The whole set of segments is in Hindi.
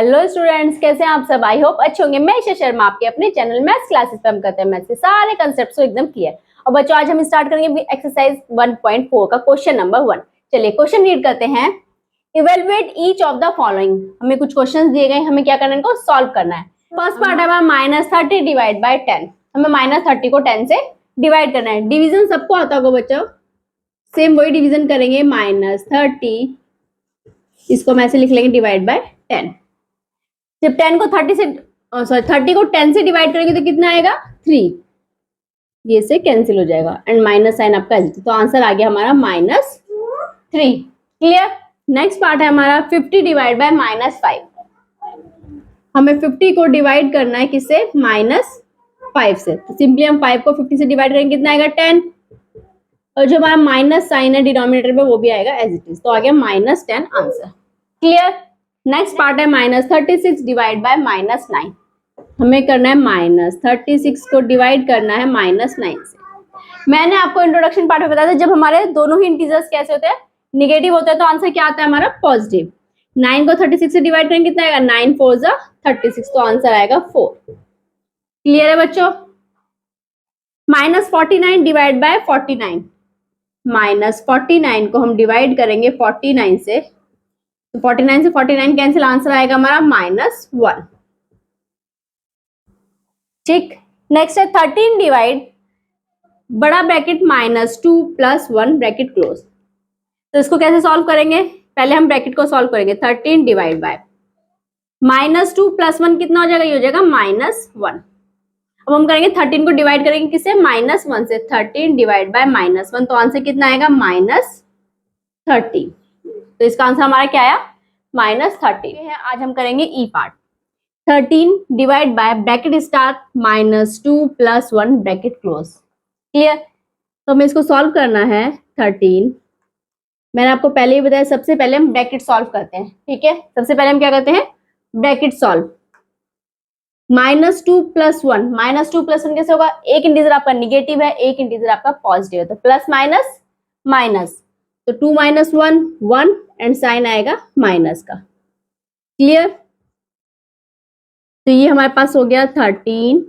हेलो स्टूडेंट्स, कैसे हैं आप सब। आई होप अच्छे होंगे। मैं ईशा शर्मा आपके अपने चैनल मैथ्स क्लासेस पे हम करते हैं मैथ्स के सारे कंसेप्ट्स को एकदम क्लियर। और बच्चों आज हम स्टार्ट करेंगे एक्सरसाइज 1.4 का क्वेश्चन नंबर 1। चलिए क्वेश्चन रीड करते हैं। Evaluate each of the following. हमें कुछ क्वेश्चन दिए गए, हमें क्या करना है, इनको सॉल्व करना है। फर्स्ट पार्ट है हमारा -30 डिवाइड बाय 10। हमें -30 को 10 से डिवाइड करना है। डिवीजन सबको आता होगा बच्चों, सेम वही डिवीजन करेंगे। -30 इसको हम ऐसे लिख लेंगे डिवाइड बाय 10। जब 10 को 30 से 30 को 10 से डिवाइड करेंगे तो कितना आएगा 3। ये से कैंसिल हो जाएगा एंड माइनस साइन आपका ऐसे, तो आंसर आ गया हमारा -3। क्लियर। नेक्स्ट पार्ट है हमारा 50 डिवाइड बाय -5। हमें 50 को डिवाइड करना है किससे, -5 से। तो सिंपली हम 5 को 50 से डिवाइड करेंगे, कितना आएगा 10। और जो हमारा माइनस साइन है डिनोमिनेटर में वो भी आएगा एज इट इज, तो आ गया -10 आंसर। क्लियर। नेक्स्ट पार्ट है -36 डिवाइड बाय -9। हमें करना है -36 को डिवाइड करना है -9 से। मैंने आपको इंट्रोडक्शन पार्ट में बताया था, जब हमारे दोनों ही इंटीजर्स कैसे होते हैं, निगेटिव होते हैं, तो आंसर क्या आता है हमारा पॉजिटिव। 9 को 36 से डिवाइड करेंगे, कितना आएगा 9 4 जा 36, तो आंसर आएगा 4। क्लियर है बच्चों। -49 डिवाइड बाय 49। -49 को हम डिवाइड करेंगे 49 से, तो 49 से 49 कैंसिल, आंसर आएगा हमारा -1। ठीक। नेक्स्ट है 13 डिवाइड बड़ा ब्रैकेट -2 + 1 ब्रैकेट क्लोज। तो इसको कैसे सॉल्व करेंगे, पहले हम ब्रैकेट को सॉल्व करेंगे। 13 डिवाइड बाय -2 + 1 कितना हो जाएगा, ये हो जाएगा -1। अब हम करेंगे 13 को डिवाइड करेंगे किससे, -1 से। 13 डिवाइड बाय -1, तो आंसर कितना आएगा -30। तो इसका आंसर हमारा क्या आया, -30 है। आज हम करेंगे E part. 13 divide by bracket start -2 + 1 bracket close. Clear. तो हमें इसको सॉल्व करना है। 13 मैंने आपको पहले ही बताया, सबसे पहले हम ब्रैकेट सॉल्व करते हैं। ठीक है, सबसे पहले हम क्या करते हैं, ब्रैकेट सॉल्व। -2 + 1, -2 + 1 कैसे होगा, एक इंटीजर आपका निगेटिव है, एक इंटीजर आपका पॉजिटिव है, तो प्लस माइनस माइनस, तो 2 - 1 1 एंड साइन आएगा माइनस का। क्लियर। तो ये हमारे पास हो गया 13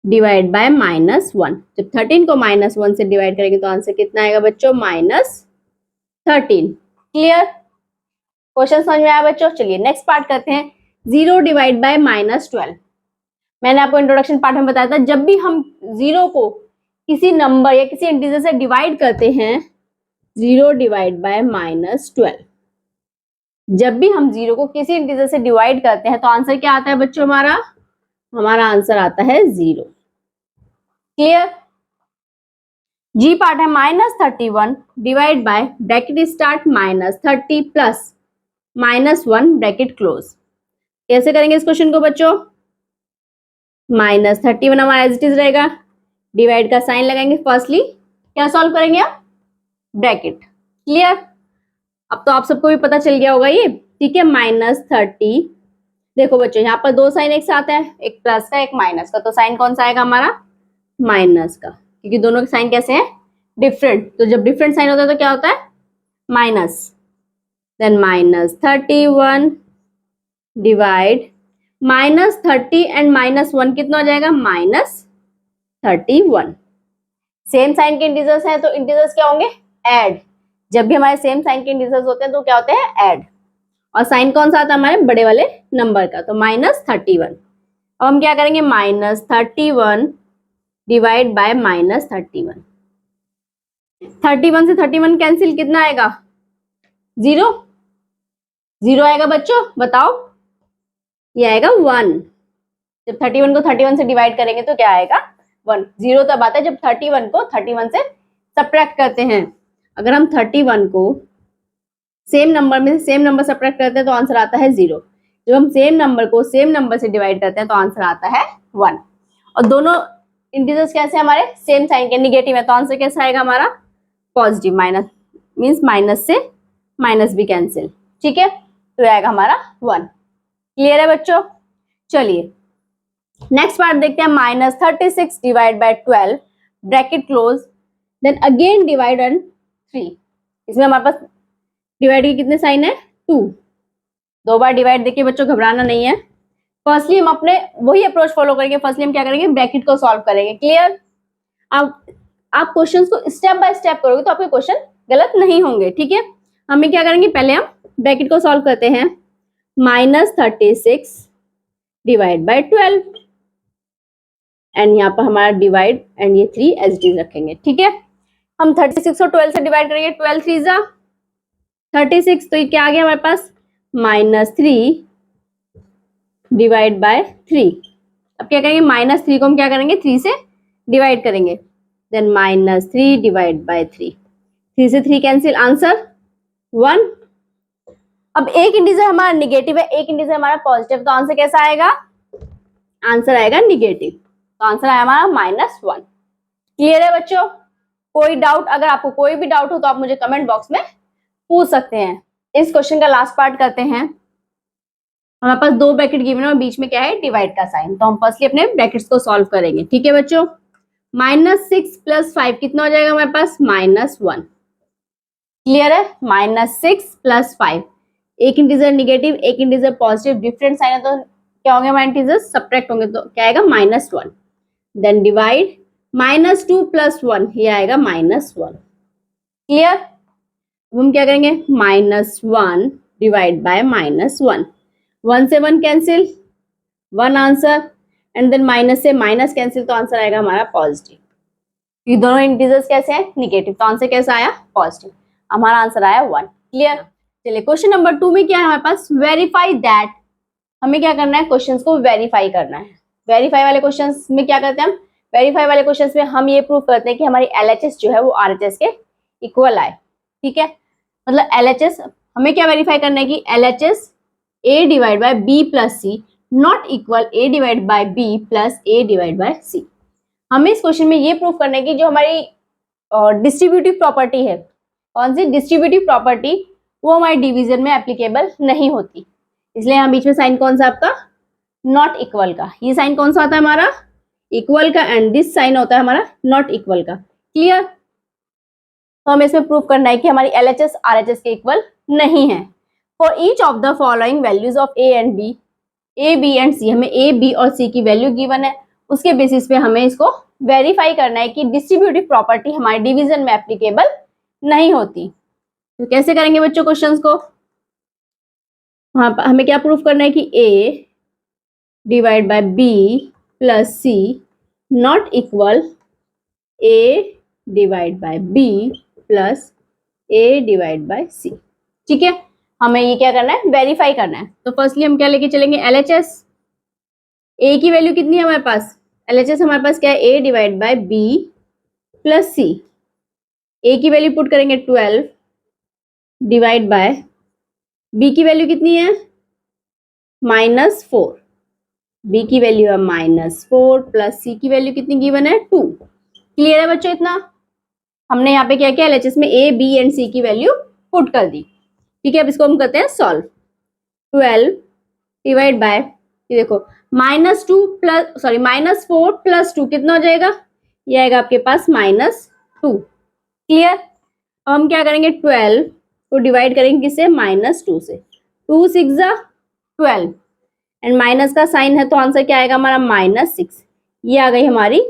डिवाइड बाय -1। जब 13 को -1 से डिवाइड करेंगे तो आंसर कितना आएगा बच्चों, -13। क्लियर। क्वेश्चन समझ में आया बच्चों। चलिए नेक्स्ट पार्ट करते हैं। 0 डिवाइड बाय -12। मैंने आपको इंट्रोडक्शन पार्ट में बताया था, जब भी हम 0 को किसी नंबर या किसी इंटीजर से डिवाइड करते हैं, 0 डिवाइड बाय -12, जब भी हम 0 को किसी इंटीजर से डिवाइड करते हैं तो आंसर क्या आता है बच्चों, हमारा आंसर आता है 0। क्लियर। जी पार्ट है -31 divide by bracket start -30 + -1 bracket close. कैसे करेंगे इस क्वेश्चन को बच्चों, -31 हमारा एज इट इज रहेगा, डिवाइड का साइन लगाएंगे। फर्स्टली क्या सॉल्व करेंगे आप, ब्रैकेट। क्लियर। अब तो आप सबको भी पता चल गया होगा ये। ठीक है, -30। देखो बच्चों यहाँ पर दो साइन एक साथ है, एक प्लस का एक माइनस का, तो साइन कौन सा आएगा हमारा, माइनस का, क्योंकि दोनों के साइन कैसे हैं, डिफरेंट। तो जब डिफरेंट साइन होता है तो क्या होता है, माइनस। देन -31 डिवाइड -30 एंड -1 कितना हो जाएगा, -31। सेम साइन के इंटीजर्स हैं तो इंटीजर्स क्या होंगे, ऐड। जब भी हमारे सेम साइन के इंटीजर्स होते हैं तो क्या होते हैं, ऐड। और साइन कौन सा आता है हमारे बड़े वाले नंबर का, तो -31। अब हम क्या करेंगे, -31 डिवाइड बाय -31। 31 से 31 कैंसिल, कितना आएगा 0। 0 आएगा बच्चों, बताओ, ये आएगा 1। जब 31 को 31 से डिवाइड करेंगे तो क्या आएगा 1। 0 तब आता है जब 31 को 31 से सब्ट्रैक्ट करते हैं। अगर हम 31 को सेम नंबर में सेम नंबर सब्ट्रैक्ट करते हैं तो आंसर आता है 0। जब हम सेम नंबर को सेम नंबर से डिवाइड करते हैं तो आंसर आता है 1। और दोनों इंटीजर्स कैसे हमारे, सेम साइन के, निगेटिव है, तो आंसर कैसा आएगा हमारा, पॉजिटिव। माइनस मीन्स माइनस से माइनस भी कैंसिल। ठीक है, तो आएगा हमारा 1। क्लियर है बच्चों। चलिए नेक्स्ट पार्ट देखते हैं। -36 divide by 12 bracket close, then again divide and 3। इसमें हमारे पास डिवाइड के कितने साइन है, 2। 2 बार डिवाइड, देखिए बच्चों घबराना नहीं है। फर्स्टली हम अपने वही अप्रोच फॉलो करेंगे। फर्स्टली हम क्या करेंगे, ब्रैकेट को सॉल्व करेंगे। क्लियर? आप क्वेश्चंस को स्टेप बाय स्टेप करोगे तो आपके क्वेश्चन गलत नहीं होंगे। ठीक है, हमें क्या करेंगे, पहले हम ब्रैकेट को सॉल्व करते हैं। -36 डिवाइड बाय 12 एंड यहाँ पर हमारा डिवाइड एंड ये 3 एज इट इज रखेंगे। ठीक है, हम 36 और 12 से डिवाइड करेंगे। 12 3 जा 36, तो ये क्या आ गया हमारे पास, -3 डिवाइड बाय 3। अब क्या करेंगे, -3 को हम क्या करेंगे, 3 से डिवाइड करेंगे। देन -3 डिवाइड बाय 3, 3 से 3 कैंसिल, आंसर 1। अब एक इंटीजर हमारा निगेटिव है, एक इंटीजर हमारा पॉजिटिव, तो आंसर कैसा आएगा, आंसर आएगा निगेटिव। तो आंसर आया हमारा -1। क्लियर है बच्चों? कोई डाउट, अगर आपको कोई भी डाउट हो तो आप मुझे कमेंट बॉक्स में पूछ सकते हैं। इस क्वेश्चन का लास्ट पार्ट करते हैं। हमारे पास 2 ब्रैकेट गिवन है और बीच में क्या है, डिवाइड का साइन। तो हम फर्स्टली अपने ब्रैकेट्स को सॉल्व करेंगे। ठीक है बच्चों, -6 + 5 कितना हो जाएगा हमारे पास, -1। क्लियर है, -6 + 5, एक इंटीजर निगेटिव एक इंटीजर पॉजिटिव, डिफरेंट साइन है तो क्या होंगे हमारे इंटीजर, सब्ट्रैक्ट होंगे, तो क्या आएगा, -1। देन डिवाइड, -2 + 1 ये आएगा -1। क्लियर? हम क्या करेंगे, -1 डिवाइड बाय -1, 1 से 1 cancel, 1 answer, and then minus से माइनस कैंसिल, तो आंसर आएगा हमारा पॉजिटिव। ये दोनों इंटीजर्स कैसे हैं, निगेटिव, तो आंसर कैसा आया, पॉजिटिव। हमारा आंसर आया 1। क्लियर? चलिए क्वेश्चन नंबर 2 में क्या है हमारे पास, वेरीफाई दैट। हमें क्या करना है, क्वेश्चंस को वेरीफाई करना है। वेरीफाई वाले क्वेश्चंस में क्या करते हैं हम, वेरीफाई वाले क्वेश्चंस में हम ये प्रूव करते हैं कि हमारी LHS जो है वो RHS के इक्वल आए। ठीक है, मतलब LHS हमें क्या वेरीफाई करना है कि LHS A divide by B plus C not equal A divide by B plus A divide by C। हमें इस क्वेश्चन में ये प्रूव करना है कि जो हमारी डिस्ट्रीब्यूटिव प्रॉपर्टी है, कौन सी डिस्ट्रीब्यूटिव प्रॉपर्टी, वो हमारे डिवीजन में एप्लीकेबल नहीं होती। इसलिए यहाँ बीच में साइन कौन सा आपका, नॉट इक्वल का। ये साइन कौन सा होता है हमारा, इक्वल का, एंड दिस साइन होता है हमारा नॉट इक्वल का। क्लियर? तो हमें इसमें प्रूव करना है कि हमारी LHS RHS के इक्वल नहीं है। For each of the following values of A and B, A B and C, हमें A B और C की वैल्यू गिवन है, उसके बेसिस पे हमें इसको वेरीफाई करना है कि डिस्ट्रीब्यूटिव प्रॉपर्टी हमारे डिवीजन में एप्लीकेबल नहीं होती। तो कैसे करेंगे बच्चों क्वेश्चंस को, हमें क्या प्रूफ करना है कि A divide by B plus C not equal A divide by B plus A divide by C। ठीक है, हमें ये क्या करना है, वेरीफाई करना है। तो फर्स्टली हम क्या लेके चलेंगे, LHS। A की वैल्यू कितनी है हमारे पास, LHS हमारे पास क्या है, A divide by B plus C। A की वैल्यू पुट करेंगे 12 डिवाइड बाय B की वैल्यू कितनी है, -4। B की वैल्यू है -4 प्लस C की वैल्यू कितनी गिवन है, 2। क्लियर है बच्चों? इतना हमने यहाँ पे क्या किया, LHS में A B एंड C की वैल्यू पुट कर दी। ठीक है, अब इसको हम करते हैं सॉल्व। 12 डिवाइड बाय, ये देखो -4 प्लस 2 कितना हो जाएगा, ये आएगा आपके पास -2। क्लियर? अब हम क्या करेंगे, 12 को डिवाइड करेंगे किससे, -2 से। 2 6 जा 12 एंड माइनस का साइन है तो आंसर क्या आएगा हमारा, -6। ये आ गई हमारी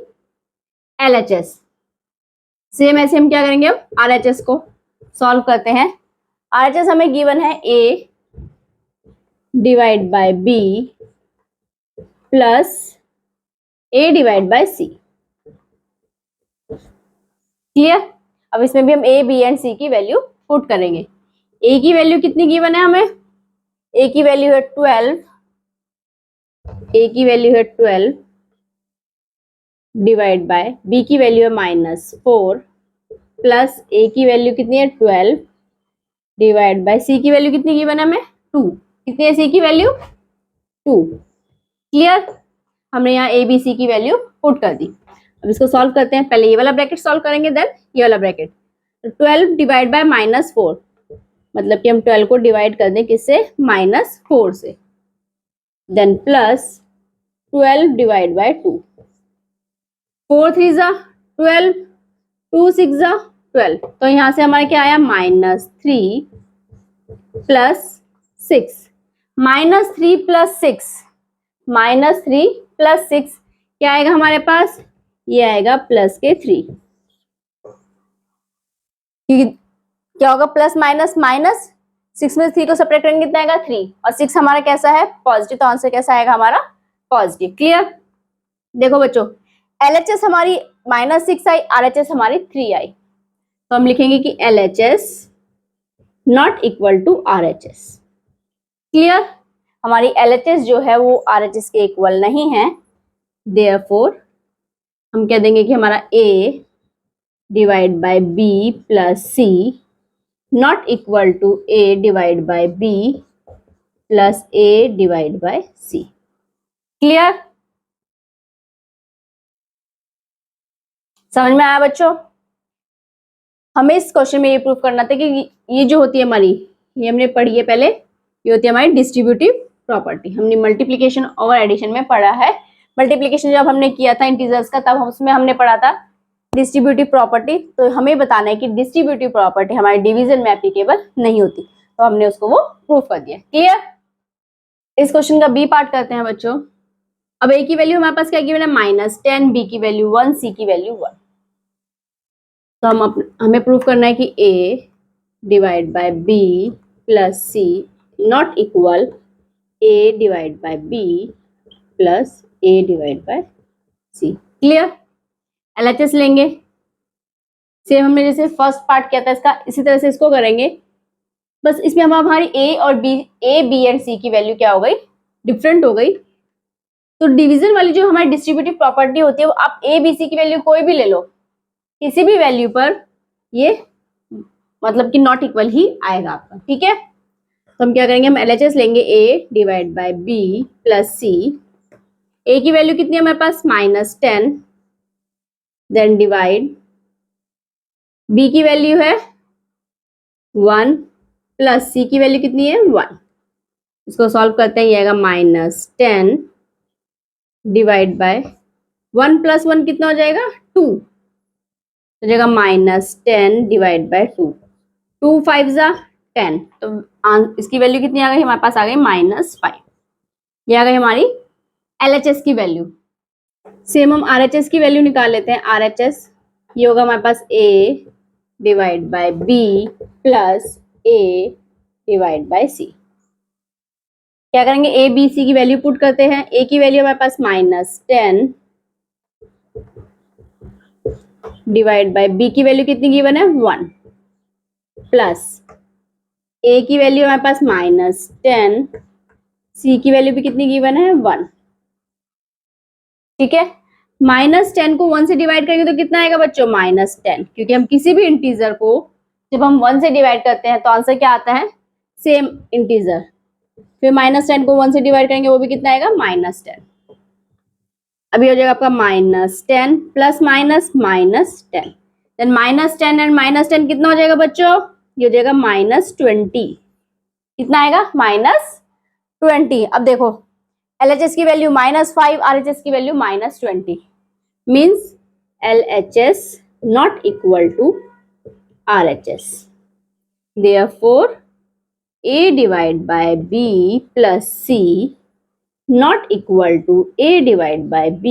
LHS। सेम ऐसे हम क्या करेंगे, अब RHS को सॉल्व करते हैं। RHS हमें गिवन है A divide by B plus A divide by C। Clear? अब इसमें भी हम A B एंड C की वैल्यू पुट करेंगे। A की वैल्यू कितनी गिवन है हमें, A की वैल्यू है 12, A की वैल्यू है 12 डिवाइड बाय B की वैल्यू है -4 प्लस A की वैल्यू कितनी है 12 डिवाइड बाय C की वैल्यू कितनी गिवन है हमें, 2। कितनी है C की वैल्यू, 2। क्लियर? हमने यहाँ A B C की वैल्यू पुट कर दी। अब इसको सॉल्व करते हैं। पहले ये वाला ब्रैकेट सॉल्व करेंगे, देन ये वाला ब्रैकेट। 12 डिवाइड बाय -4, मतलब कि हम 12 को डिवाइड कर दें किससे, -4 से। देन प्लस 12 डिवाइड बाय 2, 4 3 जा 12, 2 6 जा 12, तो यहाँ से हमारा क्या आया, -3 प्लस 6। -3 + 6, -3 + 6 क्या आएगा हमारे पास, ये आएगा +3। क्या होगा, प्लस माइनस माइनस, 6 में 3 को सब्ट्रैक्ट करेंगे कितना आएगा 3, और 6 हमारा कैसा है पॉजिटिव, तो आंसर कैसा आएगा हमारा पॉजिटिव। क्लियर। देखो बच्चों, LHS हमारी -6 आई, RHS हमारी 3 आई, तो हम लिखेंगे कि LHS not equal to RHS। Clear. हमारी LHS जो है वो RHS के इक्वल नहीं है, देयरफॉर हम कह देंगे कि हमारा A divide by B plus C not equal to A divide by B plus A divide by C। Clear. समझ में आया बच्चों। हमें इस क्वेश्चन में ये प्रूव करना था कि ये जो होती है हमारी, ये हमने पढ़ी है पहले, ये होती है हमारी डिस्ट्रीब्यूटिव प्रॉपर्टी। हमने मल्टीप्लिकेशन और एडिशन में पढ़ा है। मल्टीप्लिकेशन जब हमने किया था इंटीजर्स का, तब उसमें हमने पढ़ा था डिस्ट्रीब्यूटिव प्रॉपर्टी। तो हमें बताना है कि डिस्ट्रीब्यूटिव प्रॉपर्टी हमारे डिवीजन में एप्लीकेबल नहीं होती, तो हमने उसको वो प्रूव कर दिया। क्लियर। इस क्वेश्चन का बी पार्ट करते हैं बच्चों। अब ए की वैल्यू हमारे पास क्या गिवन है -10, बी की वैल्यू 1, सी की वैल्यू 1। तो हमें प्रूव करना है कि a divide by b plus C not equal a divide by b plus a divide by c। Clear. LHS लेंगे, सेम हमने जैसे फर्स्ट पार्ट किया था इसका, इसी तरह से इसको करेंगे। बस इसमें हम हमारी a b एंड c की वैल्यू क्या हो गई, डिफरेंट हो गई। तो डिवीजन वाली जो हमारी डिस्ट्रीब्यूटिव प्रॉपर्टी होती है, वो आप a b c की वैल्यू कोई भी ले लो, किसी भी वैल्यू पर ये मतलब कि नॉट इक्वल ही आएगा आपका। ठीक है। तो हम क्या करेंगे, हम LHS लेंगे a divide by b plus C. a की वैल्यू कितनी है हमारे पास -10, देन डिवाइड, b की वैल्यू है 1 प्लस c की वैल्यू कितनी है 1। इसको सॉल्व करते हैं, ये आएगा -10 डिवाइड बाय 1 प्लस 1 कितना हो जाएगा 2, तो जाएगा -10 डिवाइड बाय 2, 2 5 जा 10, तो इसकी वैल्यू कितनी आ गई हमारे पास, आ गई -5। ये आ गई हमारी LHS की वैल्यू। सेम हम RHS की वैल्यू निकाल लेते हैं। RHS ये होगा हमारे पास a divide by b plus a divide by c। क्या करेंगे, a b c की वैल्यू पुट करते हैं। a की वैल्यू हमारे पास -10 डिवाइड बाय b की वैल्यू कितनी गिवन है 1 प्लस a की वैल्यू हमारे पास -10, c की वैल्यू भी कितनी गिवन है 1। ठीक है। -10 को 1 से डिवाइड करेंगे तो कितना आएगा बच्चों -10, क्योंकि हम किसी भी इंटीजर को जब हम 1 से डिवाइड करते हैं तो आंसर क्या आता है, सेम इंटीजर। फिर -10 को 1 से डिवाइड करेंगे, वो भी कितना आएगा -10। अभी हो जाएगा आपका -10 प्लस माइनस -10, देन -10 एंड -10 कितना हो जाएगा बच्चों, ये हो जाएगा -20। कितना आएगा -20। अब देखो LHS की वैल्यू -5, RHS की value -20, means LHS not equal to RHS। Therefore A divide by B plus C not equal to A divide by B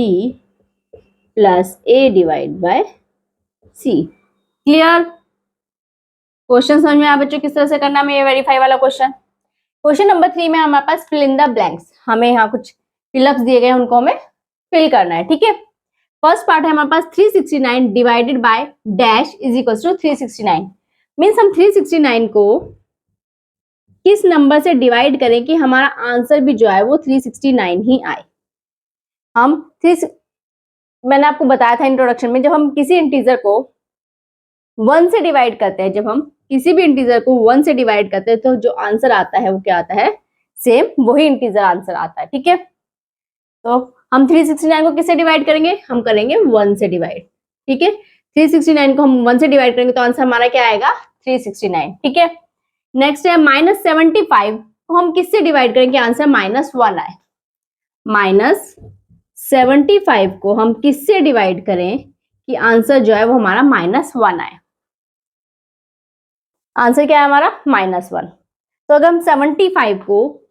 plus A divide by C। Clear. Question समझ में आया बच्चों किस तरह से करना है, ये वेरीफाई वाला क्वेश्चन। क्वेश्चन नंबर 3 में हमारे पास फिल इन द ब्लैंक्स, हमें यहाँ कुछ फिलअप्स दिए गए हैं, उनको हमें फिल करना है। ठीक है। फर्स्ट पार्ट है हमारे पास 369 divided by dash is equal to 369। Means हम 369 को किस नंबर से डिवाइड करें कि हमारा आंसर भी जो है वो 369 ही आए। मैंने आपको बताया था इंट्रोडक्शन में, जब हम किसी इंटीजर को 1 से डिवाइड करते हैं, जब हम किसी भी इंटीजर को 1 से डिवाइड करते हैं तो जो आंसर आता है वो क्या आता है, सेम वही इंटीजर आंसर आता है। ठीक है। तो हम 369 को किससे डिवाइड करेंगे, हम करेंगे 1 से डिवाइड। ठीक है। 369 को हम 1 से डिवाइड करेंगे तो आंसर हमारा क्या आएगा 369। ठीक है। नेक्स्ट है -75 को हम किससे डिवाइड करेंगे, आंसर -1 आए। -75 को हम किससे डिवाइड करें कि आंसर जो है वो हमारा -1 आए। आंसर क्या है हमारा -1। तो अगर हम 75 को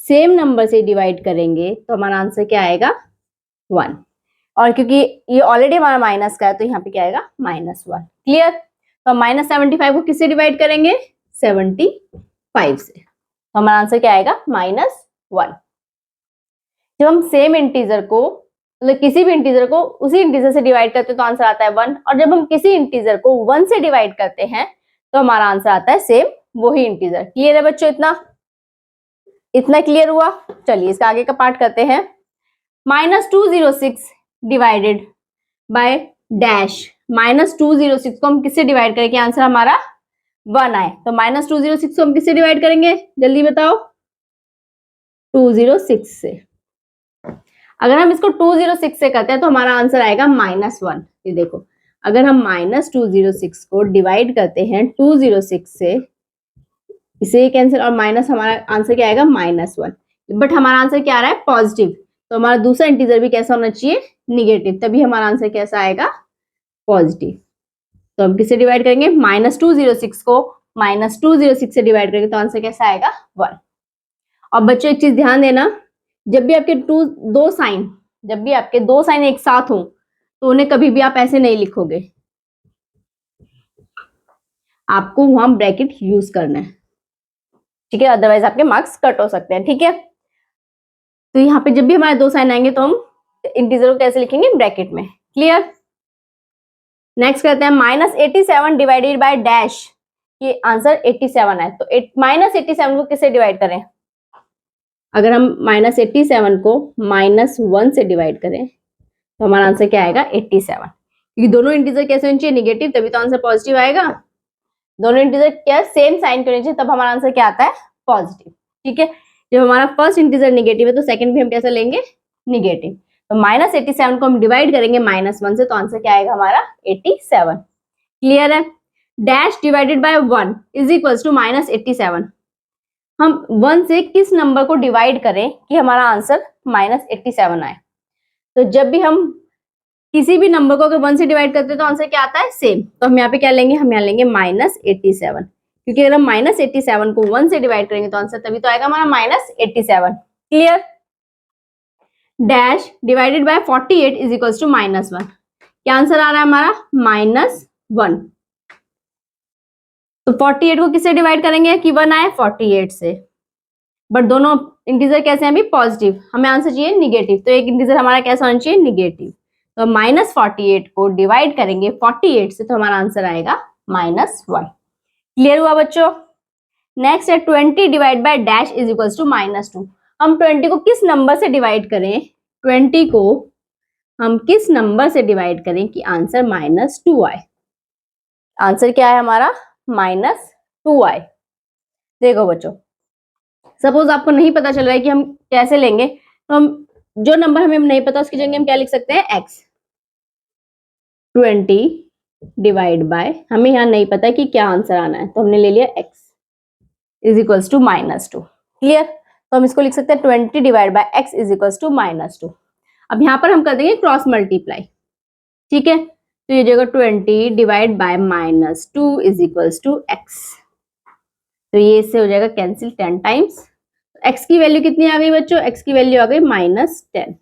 सेम नंबर से डिवाइड करेंगे तो हमारा आंसर क्या आएगा 1। और क्योंकि ये ऑलरेडी हमारा माइनस का है तो यहाँ पे क्या आएगा -1। क्लियर। तो हम -75 को किससे डिवाइड करेंगे 75 से, तो हमारा आंसर क्या आएगा -1। जब हम सेम इंटीजर को मतलब किसी भी इंटीजर को उसी इंटीजर से डिवाइड करते हैं तो आंसर आता है 1, और जब हम किसी इंटीजर को 1 से डिवाइड करते हैं तो हमारा आंसर आता है सेम वही इंटीजर। क्लियर है बच्चों, इतना क्लियर हुआ। चलिए इसका आगे का पार्ट करते हैं। -206 डिवाइडेड बाय डैश। -206 को हम किससे डिवाइड करें कि आंसर हमारा 1 आए, तो -206 को हम किससे डिवाइड करेंगे जल्दी बताओ 206 से। अगर हम इसको 206 से करते हैं तो हमारा आंसर आएगा -1। ये देखो, अगर हम -206 को डिवाइड करते हैं 206 से, इसे कैंसिल और माइनस, हमारा आंसर क्या आएगा -1। बट हमारा आंसर क्या आ रहा है पॉजिटिव, तो हमारा दूसरा इंटीजर भी कैसा होना चाहिए निगेटिव, तभी हमारा आंसर कैसा आएगा पॉजिटिव। तो हम किससे डिवाइड करेंगे -206 को -206 से डिवाइड करेंगे तो आंसर कैसा आएगा 1। और बच्चों एक चीज ध्यान देना, जब भी आपके दो साइन एक साथ हो तो उन्हें कभी भी आप ऐसे नहीं लिखोगे, आपको वहां ब्रैकेट यूज करना है, ठीक है, अदरवाइज आपके मार्क्स कट हो सकते हैं। ठीक है, तो यहाँ पे जब भी हमारे दो साइन आएंगे तो हम इंटीजर को कैसे लिखेंगे ब्रैकेट में। क्लियर। नेक्स्ट करते हैं -87 डिवाइडेड बाय डैश। ये आंसर 87 है, तो -87 को किससे डिवाइड करें। अगर हम -87 को -1 से डिवाइड करें तो हमारा आंसर क्या आएगा 87, क्योंकि दोनों इंटीजर कैसे होने चाहिए निगेटिव, तभी तो आंसर पॉजिटिव आएगा। दोनों इंटीजर क्या सेम साइन के होने चाहिए, तब हमारा आंसर क्या आता है पॉजिटिव। ठीक है, जब हमारा फर्स्ट इंटीजर निगेटिव है तो सेकंड भी हम कैसे लेंगे निगेटिव। तो -87 को हम डिवाइड करेंगे -1 से, तो आंसर क्या आएगा हमारा 87। क्लियर है। Dash divided by 1 is equal to -87। हम 1 से किस नंबर को डिवाइड करें कि हमारा आंसर -87 आए। तो जब भी हम किसी भी नंबर को अगर 1 से डिवाइड करते हैं तो आंसर क्या आता है सेम, तो हम यहाँ पे क्या लेंगे, हम यहाँ लेंगे -87, क्योंकि अगर हम -87 को 1 से डिवाइड करेंगे तो आंसर तभी तो आएगा हमारा -87। Clear. Dash divided by 48 is equal to -1। क्या आंसर आ रहा है हमारा -1। तो 48 को किससे डिवाइड करेंगे कि 1 आए 48 से, बट दोनों इंटीजर कैसे हैं अभी पॉजिटिव, हमें आंसर चाहिए निगेटिव, तो एक इंटीजर हमारा कैसा होना चाहिए निगेटिव। तो -48 को डिवाइड करेंगे 48 से तो हमारा आंसर आएगा -1। क्लियर हुआ बच्चों। नेक्स्ट है 20 divide by dash is equal to -2। हम 20 को किस नंबर से डिवाइड करें, 20 को हम किस नंबर से डिवाइड करें कि आंसर -2 आए। आंसर क्या है हमारा -2 आए। देखो बच्चों, सपोज आपको नहीं पता चल रहा है कि हम कैसे लेंगे, तो हम जो नंबर हमें नहीं पता उसकी जगह हम क्या लिख सकते हैं x। 20 डिवाइड बाय, हमें यहाँ नहीं पता कि क्या आंसर आना है तो हमने ले लिया x is equals to -2। Clear. तो हम इसको लिख सकते हैं 20 divide by x is equals to -2। अब यहाँ पर हम कर देंगे क्रॉस मल्टीप्लाई। ठीक है, तो ये जगह 20 divide by -2 is equals to x, तो ये इससे हो जाएगा कैंसिल 10 टाइम्स। x की वैल्यू कितनी आ गई बच्चों, x की वैल्यू आ गई -10।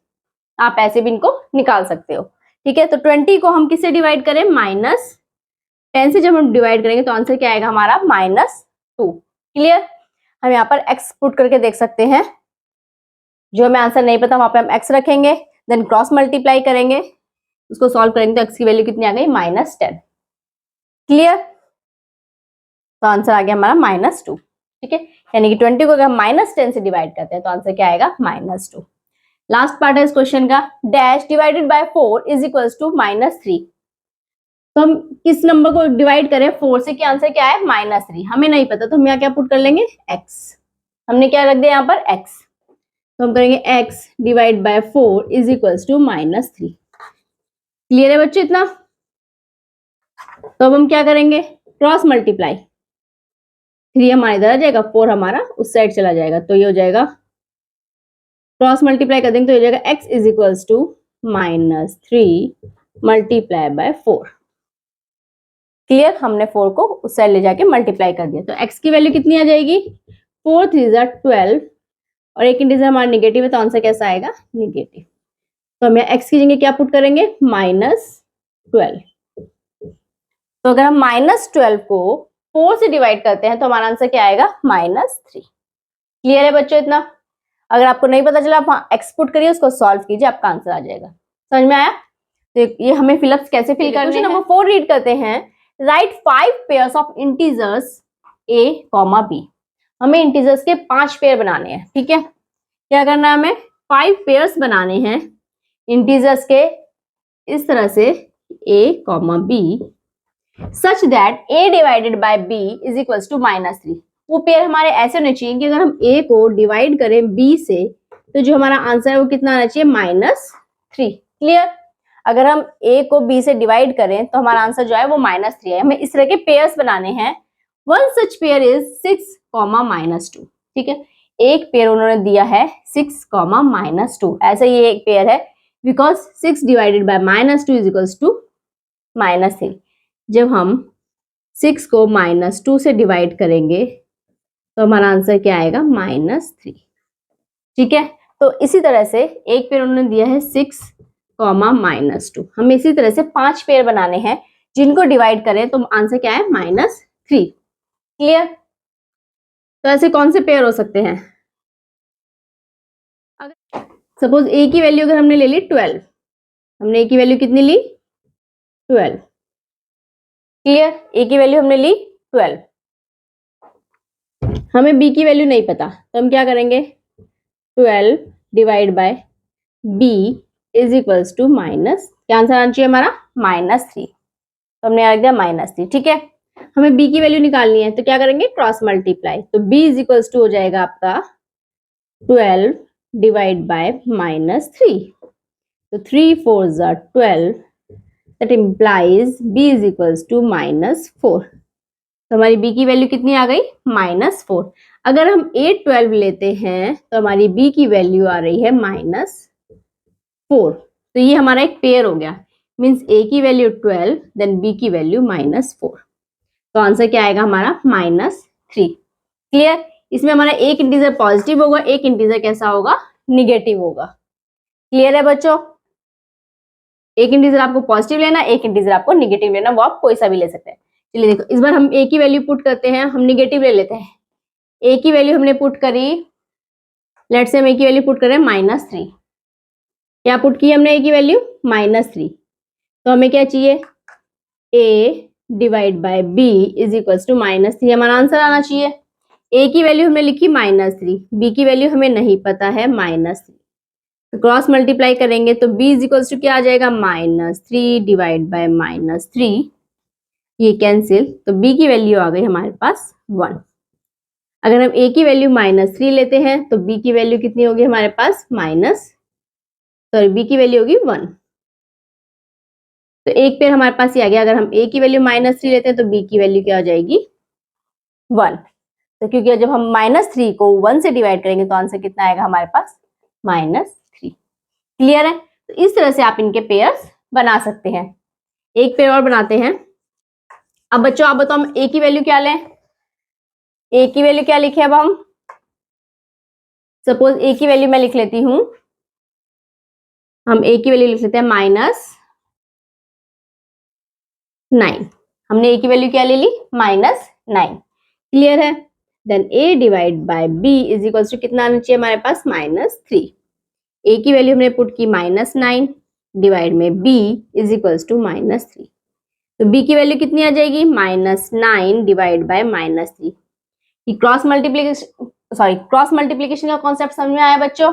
आप ऐसे भी इनको निकाल सकते हो। ठीक है, तो 20 को हम किससे डिवाइड करें -10 से, जब हम डिवाइड करेंगे तो आंसर क्या आएगा हमारा -2। क्लियर। हम यहाँ पर x पुट करके देख सकते हैं, जो हमें आंसर नहीं पता वहां पे हम x रखेंगे, देन क्रॉस मल्टीप्लाई करेंगे, उसको सॉल्व करेंगे तो x की वैल्यू कितनी आ गई -10। क्लियर। तो आंसर आ गया हमारा -2। ठीक है, यानी कि 20 को अगर हम -10 से डिवाइड करते हैं तो आंसर क्या आएगा -2। लास्ट पार्ट है इस क्वेश्चन का, dash divided by 4 is equals to -3। तो हम किस नंबर को डिवाइड करें 4 से कि आंसर क्या है -3, हमें नहीं पता तो हम यहाँ क्या पुट कर लेंगे x। हमने क्या रख दिया यहाँ पर x, तो हम करेंगे x divide by 4 is equals to -3। Clear है बच्चे इतना। तो अब हम क्या करेंगे क्रॉस मल्टीप्लाई, 3 हमारा इधर आ जाएगा, 4 हमारा उस साइड चला जाएगा, तो ये हो जाएगा क्रॉस मल्टीप्लाई कर देंगे तो ये हो जाएगा x is equals to -3 multiply by 4। Clear, हमने 4 को उस साइड ले जाके मल्टीप्लाई कर दिया, तो x की वैल्यू कितनी आ जाएगी 4 3 12, और एक इंटीजर हमारा निगेटिव है, तो आंसर कैसा आएगा? निगेटिव। तो हम यहाँ x की जगह क्या पुट करेंगे? -12। तो अगर हम -12 को 4 से डिवाइड करते हैं तो हमारा आंसर क्या आएगा? -3। क्लियर है बच्चों इतना? अगर आपको नहीं पता चला, आप x पुट करिए, उसको सॉल्व कीजिए, आपका आंसर आ जाएगा। समझ में आया? तो ये हमें फिलअप्स कैसे फिल करने हैं? क्वेश्चन नंबर 4 रीड करते हैं। Right 5 pairs of integers a, b। हमें इंटीजर्स के 5 पेयर बनाने हैं, ठीक है? क्या करना है हमें? 5 पेयर्स बनाने हैं इंटीजर्स के, इस तरह से a, b, such that a divided by b is equals to -3। वो पेयर हमारे ऐसे होने चाहिए कि अगर हम a को डिवाइड करें b से, तो जो हमारा आंसर है वो कितना आना चाहिए? -3। क्लियर? अगर हम a को b से डिवाइड करें तो हमारा आंसर जो है वो -3 है। हमें इस तरह के पेयर्स बनाने हैं। One such pair is 6, -2। ठीक है, एक पेयर उन्होंने दिया है 6, -2। ऐसा ये एक पेयर है, because 6 divided by -2 is equals to -3। जब हम 6 को -2 से डिवाइड करेंगे तो हमारा आंसर क्या आएगा? -3। ठीक है, तो इसी तरह से एक पेयर उन्होंने दिया है 6, -2। हमें इसी तरह से 5 पेयर बनाने हैं जिनको डिवाइड करें तो आंसर क्या है? -3। क्लियर? तो ऐसे कौन से पेयर हो सकते हैं? सपोज a की वैल्यू अगर हमने ले ली 12, हमने a की वैल्यू कितनी ली? 12। क्लियर? a की वैल्यू हमने ली 12। हमें b की वैल्यू नहीं पता, तो हम क्या करेंगे? 12 divide by b is equals to minus, क्या आंसर आना चाहिए हमारा? -3। तो हमने आ गया -3। ठीक है, हमें b की वैल्यू निकालनी है, तो क्या करेंगे? Cross multiply. तो b इज इक्वल्स टू हो जाएगा आपका 12 डिवाइड बाय -3। तो 3 4s are 12, that implies b is equals to -4। तो हमारी b की वैल्यू कितनी आ गई? -4। अगर हम a 12 लेते हैं तो हमारी b की वैल्यू आ रही है -4। तो ये हमारा एक पेयर हो गया, मीन्स a की वैल्यू 12 देन b की वैल्यू -4। तो आंसर क्या आएगा हमारा? -3। क्लियर? इसमें हमारा एक इंटीजर पॉजिटिव होगा, एक इंटीजर कैसा होगा? निगेटिव होगा। क्लियर है बच्चों? एक इंटीजर आपको पॉजिटिव लेना, एक इंटीजर आपको निगेटिव लेना, वो आप कोई सा भी ले सकते हैं। चलिए देखो, इस बार हम a की वैल्यू पुट करते हैं, हम निगेटिव ले लेते हैं। a की वैल्यू हमने पुट करी, लेट्स से हम a की वैल्यू पुट करें -3। क्या पुट की हमने a की वैल्यू? -3। तो हमें क्या चाहिए? a divide by b is equals to -3 हमारा आंसर आना चाहिए। a की वैल्यू हमने लिखी -3, b की वैल्यू हमें नहीं पता है -3। तो क्रॉस मल्टीप्लाई करेंगे तो b इज इक्वल्स टू क्या आ जाएगा? -3 डिवाइड बाय -3, ये कैंसिल, तो b की वैल्यू आ गई हमारे पास 1। अगर हम a की वैल्यू -3 लेते हैं तो b की वैल्यू कितनी होगी हमारे पास? b की वैल्यू होगी 1। तो एक पेयर हमारे पास ये आ गया। अगर हम a की वैल्यू -3 लेते हैं तो b की वैल्यू क्या हो जाएगी? 1। तो क्योंकि जब हम -3 को 1 से डिवाइड करेंगे तो आंसर कितना आएगा हमारे पास? -3। क्लियर है? तो इस तरह से आप इनके पेयर्स बना सकते हैं। एक पेयर और बनाते हैं। अब बच्चों आप बताओ, हम a की वैल्यू क्या लें? a की वैल्यू क्या लिखे? अब हम सपोज a की वैल्यू मैं लिख लेती हूं, हम a की वैल्यू लिख लेते हैं -9। हमने a की वैल्यू क्या ले ली? -9। क्लियर है? Then a divide by b is equal to कितना आना चाहिए हमारे पास? -3। a की वैल्यू हमने पुट की -9 डिवाइड में b इज इक्वल टू -3। तो b की वैल्यू कितनी आ जाएगी? -9 डिवाइड बाय -3। क्रॉस मल्टीप्लीकेशन का कॉन्सेप्ट समझ में आया बच्चों?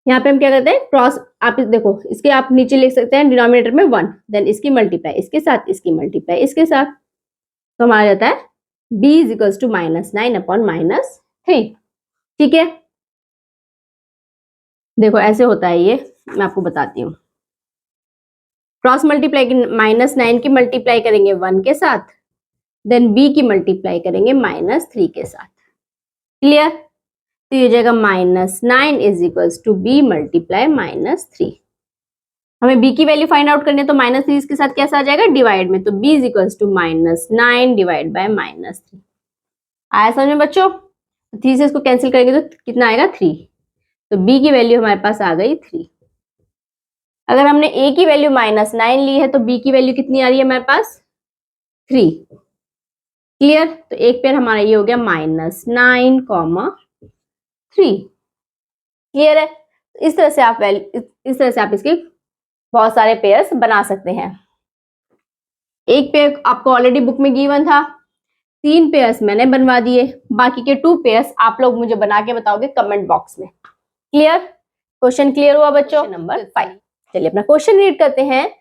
यहाँ पे हम क्या करते हैं? क्रॉस, आप देखो, इसके आप नीचे लिख सकते हैं डिनोमिनेटर में 1, देन इसकी मल्टीप्लाई इसके साथ, इसकी मल्टीप्लाई इसके साथ, तो हमारा जाता है b is equals to -9 upon -3। ठीक है, देखो ऐसे होता है ये, मैं आपको बताती हूँ। क्रॉस मल्टीप्लाई -9 की मल्टीप्लाई करेंगे 1 के साथ, देन b की मल्टीप्लाई करेंगे -3 के साथ। क्लियर? तो ये जाएगा -9 is equals to b multiply -3। हमें b की वैल्यू फाइंड आउट करनी है, तो -3 इसके साथ कैसा आ जाएगा? डिवाइड में, तो b is equals to -9 divide by -3। आया समझ में बच्चों? 3 से इसको कैंसिल करेंगे तो कितना आएगा 3। तो बी की वैल्यू हमारे पास आ गई 3। अगर हमने ए की वैल्यू -9 ली है तो बी की वैल्यू कितनी आ रही है हमारे पास 3। क्लियर। तो एक पेयर हमारा ये हो गया -9, 3। क्लियर है। इस तरह से आप इसके बहुत सारे पेयर्स बना सकते हैं। एक पेयर आपको ऑलरेडी बुक में गिवन था, 3 पेयर्स मैंने बनवा दिए, बाकी के 2 पेयर्स आप लोग मुझे बना के बताओगे कमेंट बॉक्स में। क्लियर। क्वेश्चन क्लियर हुआ बच्चों। नंबर 5। चलिए अपना क्वेश्चन रीड करते हैं।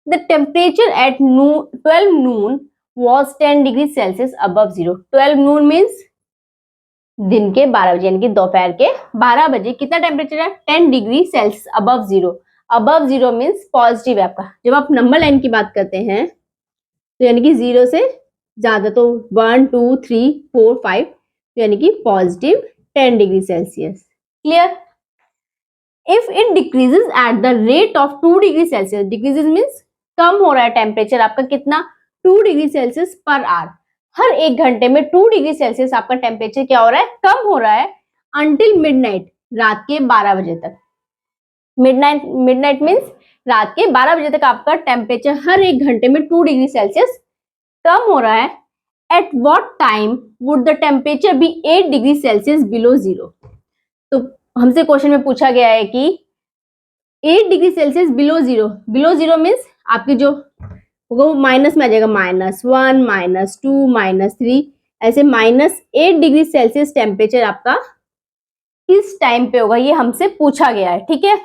The temperature eight 12 Noon was 10 degree Celsius above 0। 12 Noon means दिन के 12 बजे, यानी कि दोपहर के 12 बजे कितना टेम्परेचर है 10 degree Celsius above 0। Above 0 means positive है आपका। जब आप नंबर लाइन की बात करते हैं तो यानी कि 0 से ज्यादा, तो 1 2 3 4 5, यानी कि positive 10 degree Celsius. Clear. If it decreases at the rate of 2 degree Celsius, decreases means कम हो रहा है टेम्परेचर आपका कितना 2 डिग्री सेल्सियस पर आवर। हर 1 घंटे में 2 डिग्री सेल्सियस आपका टेम्परेचर क्या हो रहा है कम हो रहा है अंटिल मिडनाइट, रात के 12 बजे तक। मिडनाइट मीन्स रात के 12 बजे तक आपका टेम्परेचर हर 1 घंटे में 2 डिग्री सेल्सियस कम हो रहा है। At what time would the temperature be 8 degree Celsius below 0। तो हमसे क्वेश्चन में पूछा गया है कि 8 degree Celsius below 0। Below 0 means आपकी जो वो माइनस में आ जाएगा, -1 -2 -3, ऐसे -8 डिग्री सेल्सियस टेम्परेचर आपका किस टाइम पे होगा, ये हमसे पूछा गया है। ठीक है,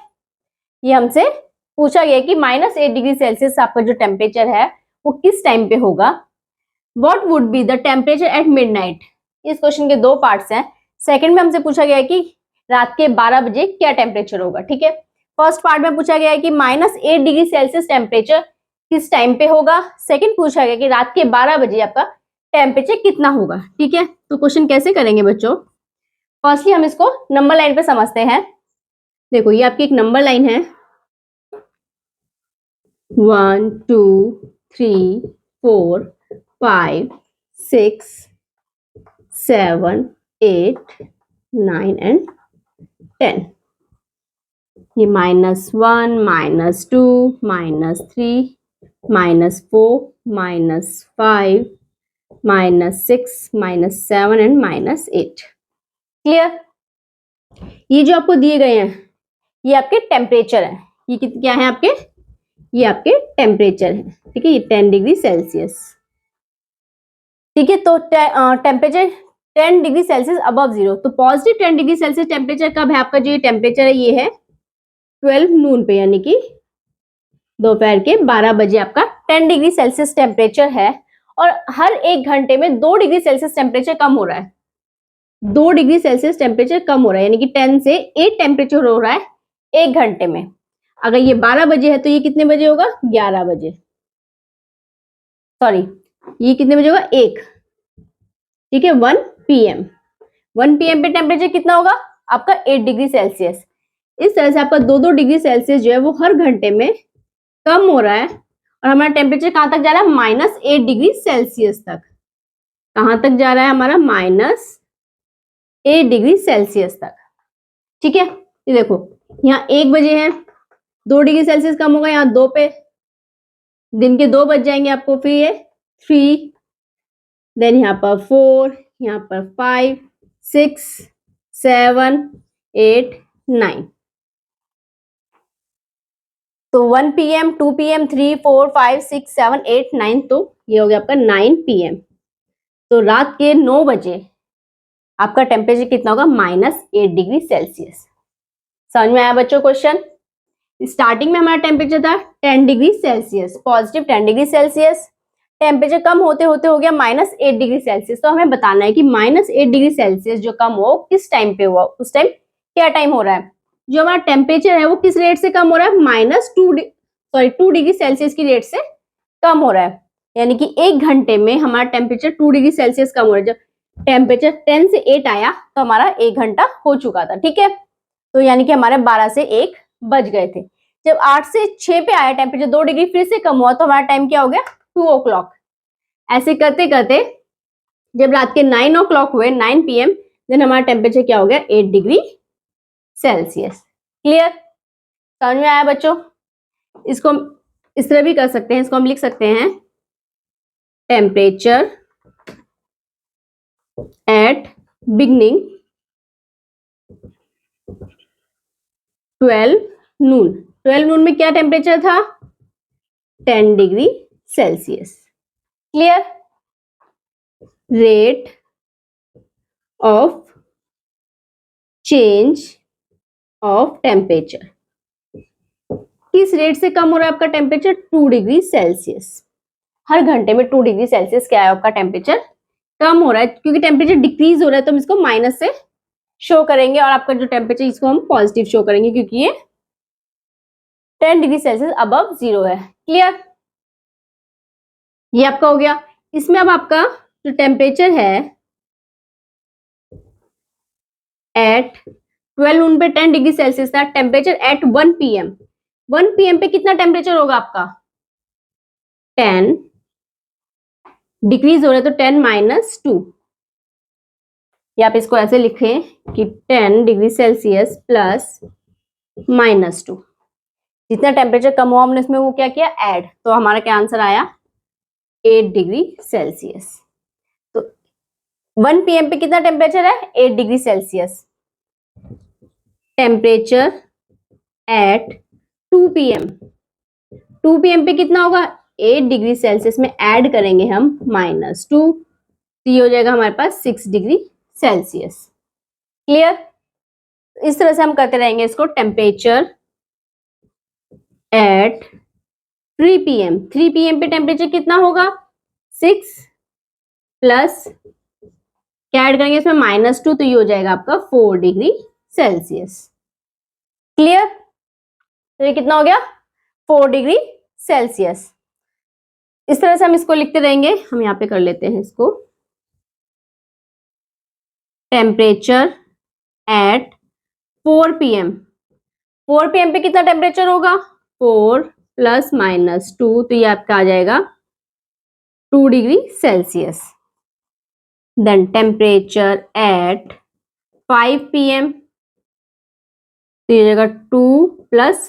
ये हमसे पूछा गया है कि -8 डिग्री सेल्सियस आपका जो टेम्परेचर है वो किस टाइम पे होगा। What would be the temperature at midnight. इस क्वेश्चन के 2 पार्ट्स हैं। सेकंड में हमसे पूछा गया है कि रात के 12 बजे क्या टेम्परेचर होगा। ठीक है, फर्स्ट पार्ट में पूछा गया है कि -8 डिग्री सेल्सियस टेम्परेचर किस टाइम पे होगा। सेकंड पूछा गया कि रात के 12 बजे आपका टेम्परेचर कितना होगा। ठीक है, तो क्वेश्चन कैसे करेंगे बच्चों। फर्स्टली हम इसको नंबर लाइन पे समझते हैं। देखो ये आपकी एक नंबर लाइन है, 1 2 3 4 5 6 7 8 9 एंड 10। ये -1 -2 -3 -4 -5 -6 -7 एंड -8। क्लियर। ये जो आपको दिए गए हैं ये आपके टेम्परेचर है। ये क्या है आपके, ये आपके टेम्परेचर है। ठीक है, ये 10 डिग्री सेल्सियस। ठीक है, तो टेम्परेचर 10 डिग्री सेल्सियस अबव 0। तो पॉजिटिव 10 डिग्री सेल्सियस टेम्परेचर कब है आपका, जो ये टेम्परेचर है ये है 12 नून पे, यानी कि दोपहर के 12 बजे आपका 10 डिग्री सेल्सियस टेम्परेचर है। और हर 1 घंटे में 2 डिग्री सेल्सियस टेम्परेचर कम हो रहा है। 2 डिग्री सेल्सियस टेम्परेचर कम हो रहा है, यानी कि 10 से 8 टेम्परेचर हो रहा है 1 घंटे में। अगर ये 12 बजे है तो ये कितने बजे होगा 11 बजे, सॉरी ये कितने बजे होगा 1। ठीक है, 1 PM। 1 PM पे टेम्परेचर कितना होगा आपका 8 डिग्री सेल्सियस। इस तरह से आपका 2-2 डिग्री सेल्सियस जो है वो हर घंटे में कम हो रहा है। और हमारा टेम्परेचर कहां तक जा रहा है -8 डिग्री सेल्सियस तक। कहां तक जा रहा है हमारा -8 डिग्री सेल्सियस तक। ठीक है, ये देखो यहाँ 1 बजे है, 2 डिग्री सेल्सियस कम होगा, यहाँ 2 पे दिन के 2 बज जाएंगे आपको, फिर ये 3, देन यहाँ पर 4, यहाँ पर 5 6 7 8 9। तो 1 PM 2 PM 3 4 5 6 7 8 9, तो ये हो गया आपका 9 PM। तो रात के 9 बजे आपका टेम्परेचर कितना होगा -8 डिग्री सेल्सियस। समझ में आया बच्चों क्वेश्चन। स्टार्टिंग में हमारा टेम्परेचर था 10 degree Celsius, positive 10 degree Celsius. Temperature कम होते होते हो गया -8 डिग्री सेल्सियस। तो हमें बताना है कि -8 डिग्री सेल्सियस जो कम हो किस टाइम पे हुआ, उस टाइम क्या टाइम हो रहा है। जो हमारा टेम्परेचर है वो किस रेट से कम हो रहा है, -2 डिग्री सेल्सियस की रेट से कम हो रहा है। यानी कि 1 घंटे में हमारा टेम्परेचर 2 डिग्री सेल्सियस कम हो रहा है। जब टेम्परेचर 10 से 8 आया तो हमारा 1 घंटा हो चुका था। ठीक है, तो यानी कि हमारे 12 से 1 बज गए थे। जब 8 से 6 पे आया टेम्परेचर 2 डिग्री फिर से कम हुआ तो हमारा टाइम क्या हो गया 2 o'clock। ऐसे करते करते जब रात के 9 o'clock हुए 9 PM, देन हमारा टेम्परेचर क्या हो गया 8 डिग्री सेल्सियस। क्लियर, समझ में आया बच्चों? इसको हम इस तरह भी कर सकते हैं, इसको हम लिख सकते हैं टेम्परेचर एट बिगनिंग 12 नून। 12 नून में क्या टेम्परेचर था 10 degree Celsius. Clear, rate of change of temperature, किस रेट से कम हो रहा है आपका टेम्परेचर 2 डिग्री सेल्सियस। हर घंटे में 2 डिग्री सेल्सियस क्या है आपका टेम्परेचर कम हो रहा है, क्योंकि टेम्परेचर डिक्रीज हो रहा है तो हम इसको माइनस से शो करेंगे और आपका जो टेम्परेचर इसको हम पॉजिटिव शो करेंगे क्योंकि ये 10 डिग्री सेल्सियस अबव 0 है। क्लियर, ये आपका हो गया। इसमें अब आपका जो टेम्परेचर है एट 12 नून पे 10 डिग्री सेल्सियस था, टेम्परेचर एट 1 PM, 1 PM पे कितना टेम्परेचर होगा आपका 10, डिक्रीज हो रहा है तो 10 माइनस 2, या आप इसको ऐसे लिखें कि 10 डिग्री सेल्सियस प्लस माइनस 2, जितना टेम्परेचर कम हुआ हमने इसमें वो क्या किया ऐड, तो हमारा क्या आंसर आया 8 डिग्री सेल्सियस। तो 1 PM पे कितना टेम्परेचर है 8 degree Celsius. Temperature at 2 PM, 2 PM पे कितना होगा 8 डिग्री सेल्सियस में ऐड करेंगे हम माइनस 2, तो ये हो जाएगा हमारे पास 6 डिग्री सेल्सियस। क्लियर, इस तरह से हम करते रहेंगे इसको। टेम्परेचर एट 3 PM, 3 PM पे टेम्परेचर कितना होगा 6 प्लस क्या ऐड करेंगे इसमें माइनस 2, तो ये हो जाएगा आपका 4 डिग्री सेल्सियस। क्लियर, तो ये कितना हो गया 4 डिग्री सेल्सियस। इस तरह से हम इसको लिखते रहेंगे। हम यहाँ पे कर लेते हैं इसको टेम्परेचर एट 4 PM, 4 PM पे कितना टेम्परेचर होगा 4 प्लस माइनस 2, तो ये आपका आ जाएगा 2 degree Celsius. Then temperature at 5 PM, तो ये हो जाएगा 2 प्लस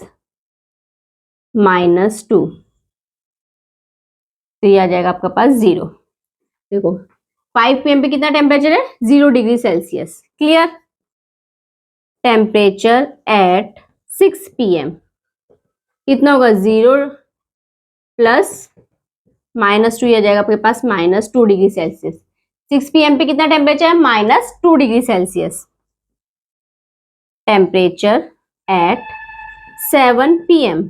माइनस 2, तो ये आ जाएगा आपका पास 0। देखो 5 PM पे कितना टेम्परेचर है 0 degree Celsius. Clear, temperature at 6 PM कितना होगा 0 प्लस माइनस 2, आ जाएगा आपके पास माइनस 2 डिग्री सेल्सियस। 6 PM पे कितना टेम्परेचर है minus 2 degree Celsius. Temperature at 7 PM,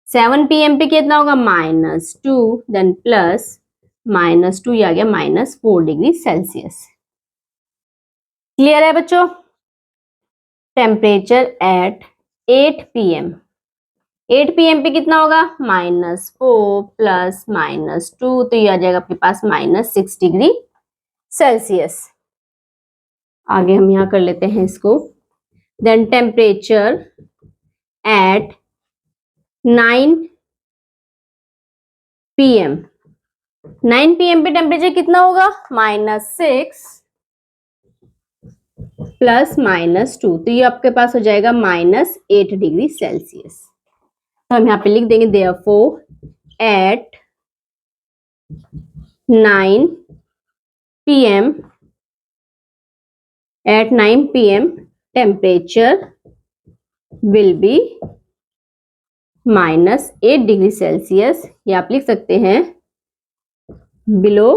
7 PM पे कितना होगा माइनस 2, देन प्लस माइनस 2, आ गया माइनस 4 डिग्री सेल्सियस। क्लियर है बच्चों? टेम्परेचर एट 8 PM, 8 PM पे कितना होगा माइनस 4 प्लस माइनस 2, तो ये आ जाएगा आपके पास माइनस 6 डिग्री सेल्सियस। आगे हम यहाँ कर लेते हैं इसको। Then temperature at 9 PM, 9 PM पे टेम्परेचर कितना होगा माइनस 6 प्लस माइनस 2, तो ये आपके पास हो जाएगा माइनस 8 डिग्री सेल्सियस। तो हम यहाँ पे लिख देंगे therefore at 9 PM, at 9 PM temperature will be minus 8 degree Celsius, या आप लिख सकते हैं below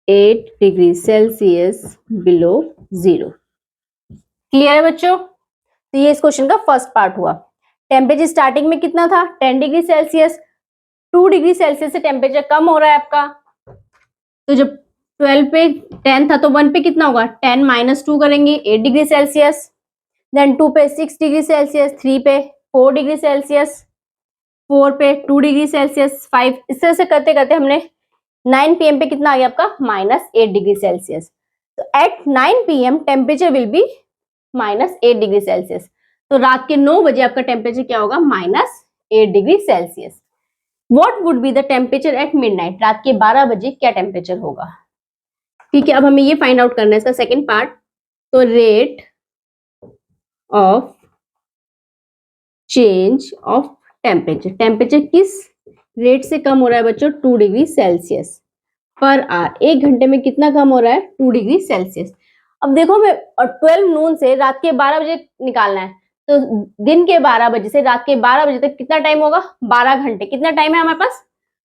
8 degree Celsius below 0। Clear है बच्चों? तो ये इस क्वेश्चन का फर्स्ट पार्ट हुआ। टेम्परेचर स्टार्टिंग में कितना था 10 डिग्री सेल्सियस, 2 डिग्री सेल्सियस से टेम्परेचर कम हो रहा है आपका, तो जब 12 पे 10 था तो 1 पे कितना होगा 10 माइनस 2 करेंगे 8 डिग्री सेल्सियस, देन 2 पे 6 डिग्री सेल्सियस, 3 पे 4 डिग्री सेल्सियस, 4 पे 2 डिग्री सेल्सियस, 5, इस तरह से करते करते हमने 9 PM पे कितना आ गया आपका माइनस 8 डिग्री सेल्सियस। तो at 9 PM temperature will be minus 8 degree Celsius. तो रात के 9 बजे आपका टेम्परेचर क्या होगा minus 8 degree Celsius. What would be the temperature at midnight, रात के 12 बजे क्या टेम्परेचर होगा। ठीक है, अब हमें ये फाइंड आउट करना है इसका सेकंड पार्ट। तो rate of change of temperature, temperature किस रेट से कम हो रहा है बच्चों? 2 डिग्री सेल्सियस पर आवर। 1 घंटे में कितना कम हो रहा है? 2 डिग्री सेल्सियस। अब देखो मैं 12 नून से रात के 12 बजे निकालना है, तो दिन के 12 बजे से रात के 12 बजे तक कितना टाइम होगा? 12 घंटे। कितना टाइम है हमारे पास?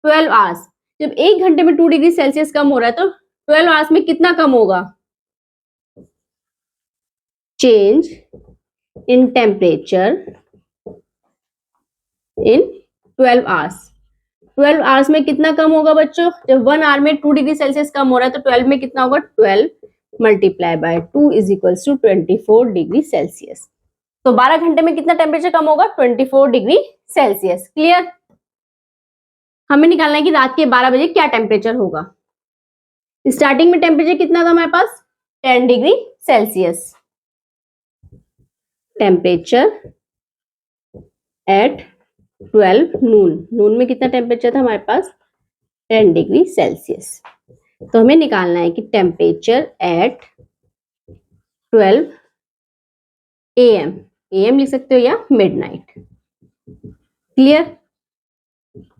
12 आवर्स। जब 1 घंटे में 2 डिग्री सेल्सियस कम हो रहा है तो 12 आवर्स में कितना कम होगा? Change in temperature in 12 hours. 12 hours में कितना कम होगा बच्चों? जब 1 आवर में 2 डिग्री सेल्सियस कम हो रहा है तो 12 में कितना होगा? 12 multiply by 2 is equals to 24 degree Celsius. तो 12 घंटे में कितना टेम्परेचर कम होगा? 24 डिग्री सेल्सियस। क्लियर? हमें निकालना है कि रात के 12 बजे क्या टेम्परेचर होगा। स्टार्टिंग में टेम्परेचर कितना था हमारे पास? 10 डिग्री सेल्सियस। टेम्परेचर एट 12 नून, नून में कितना टेम्परेचर था हमारे पास? 10 डिग्री सेल्सियस। तो हमें निकालना है कि टेम्परेचर एट 12 AM, AM लिख सकते हो या मिडनाइट। क्लियर?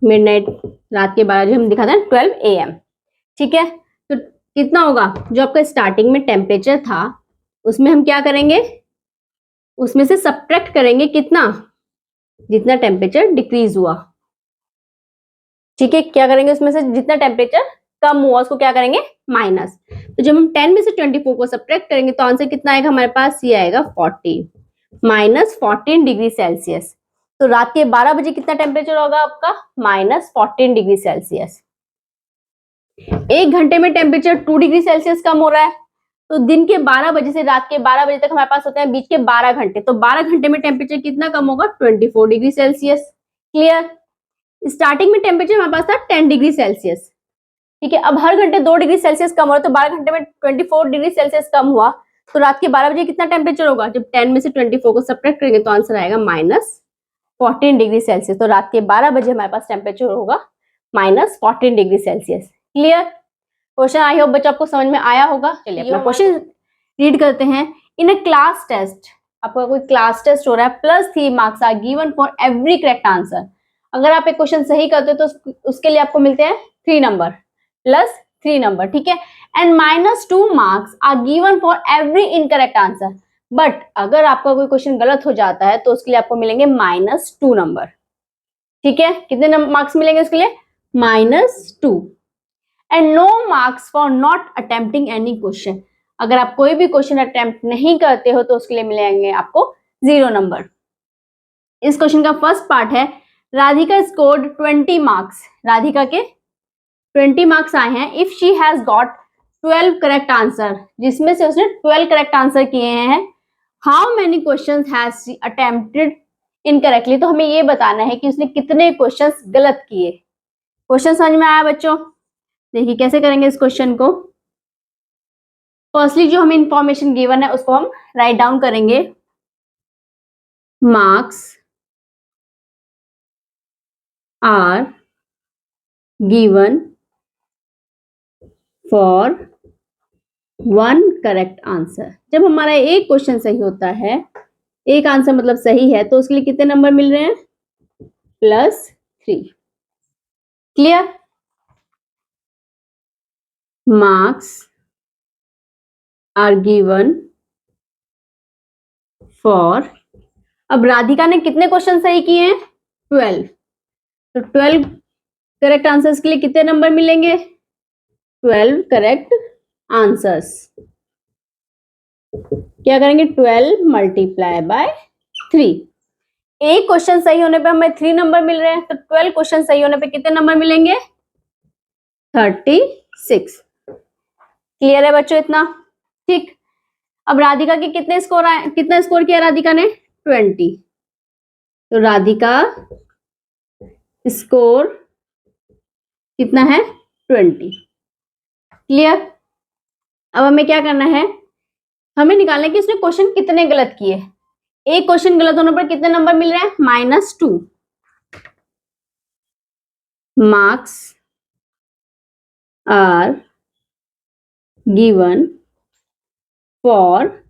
मिडनाइट रात के 12 बजे हम दिखा था 12 AM। ठीक है, तो कितना होगा? जो आपका स्टार्टिंग में टेम्परेचर था उसमें हम क्या करेंगे? उसमें से सब्ट्रैक्ट करेंगे कितना? जितना टेम्परेचर डिक्रीज हुआ। ठीक है, क्या करेंगे? उसमें से जितना टेम्परेचर कम हुआ उसको क्या करेंगे? माइनस। तो जब हम 10 में से 24 को सब्ट्रैक्ट करेंगे तो आंसर कितना आएगा हमारे पास? ये आएगा 40 माइनस 14 डिग्री सेल्सियस। तो रात के 12 बजे कितना टेम्परेचर होगा आपका? Minus 14 degree Celsius. 1 घंटे में टेम्परेचर 2 डिग्री सेल्सियस कम हो रहा है, तो दिन के 12 बजे से रात के 12 बजे तक हमारे पास होते हैं बीच के 12 घंटे। तो 12 घंटे में टेम्परेचर कितना कम होगा? 24 डिग्री सेल्सियस। क्लियर? स्टार्टिंग में टेम्परेचर हमारे पास था 10 डिग्री सेल्सियस। ठीक है, अब हर घंटे 2 डिग्री सेल्सियस कम हो रहा है, तो 12 घंटे में 24 डिग्री सेल्सियस कम हुआ, तो रात के 12 बजे कितना टेम्परेचर होगा? जब 10 में से 24 को सब्ट्रैक्ट करेंगे तो आंसर आएगा माइनस 14 डिग्री सेल्सियस। तो रात के 12 बजे हमारे पास टेम्परेचर होगा minus 14 degree Celsius. Clear? Question I hope बच्चों आपको समझ में आया होगा। चलिए अपना क्वेश्चन रीड करते हैं। इन अ क्लास टेस्ट, आपका कोई क्लास टेस्ट हो रहा है, +3 marks are given for every correct answer. अगर आप एक क्वेश्चन सही करते हो तो उसके लिए आपको मिलते हैं 3 नंबर, +3 नंबर। ठीक है, and -2 marks are given for every incorrect answer. But अगर आपका कोई क्वेश्चन गलत हो जाता है तो उसके लिए आपको मिलेंगे -2 नंबर। ठीक है, कितने मार्क्स मिलेंगे उसके लिए? -2। And no marks for not attempting any question. अगर आप कोई भी क्वेश्चन अटेम्प्ट नहीं करते हो तो उसके लिए मिलेंगे आपको 0 नंबर। इस क्वेश्चन का फर्स्ट पार्ट है, राधिका स्कोर्ड 20 मार्क्स। राधिका के 20 मार्क्स आए हैं if she has got 12 correct answer, जिसमें से उसने 12 करेक्ट आंसर किए हैं। How many question has she attempted incorrectly. तो हमें ये बताना है कि उसने कितने क्वेश्चन गलत किए। क्वेश्चन समझ में आया बच्चों? देखिए कैसे करेंगे इस क्वेश्चन को। फर्स्टली जो हमें इंफॉर्मेशन गिवन है उसको हम राइट डाउन करेंगे। Marks are given for 1 correct answer. जब हमारा एक क्वेश्चन सही होता है, एक आंसर मतलब सही है, तो उसके लिए कितने नंबर मिल रहे हैं? +3। Clear? Marks are given for, अब राधिका ने कितने क्वेश्चन सही किए हैं? 12। तो 12 करेक्ट आंसर्स के लिए कितने नंबर मिलेंगे? 12 करेक्ट आंसर्स। क्या करेंगे? 12 मल्टीप्लाई बाय 3। एक क्वेश्चन सही होने पे हमें 3 नंबर मिल रहे हैं, तो 12 क्वेश्चन सही होने पे कितने नंबर मिलेंगे? 36। क्लियर है बच्चों इतना? ठीक। अब राधिका के कितने स्कोर आए? कितना स्कोर किया राधिका ने? 20। तो राधिका स्कोर कितना है? 20। क्लियर? अब हमें क्या करना है? हमें निकालना है कि उसने क्वेश्चन कितने गलत किए। एक क्वेश्चन गलत होने पर कितने नंबर मिल रहे हैं? -2। Marks are given for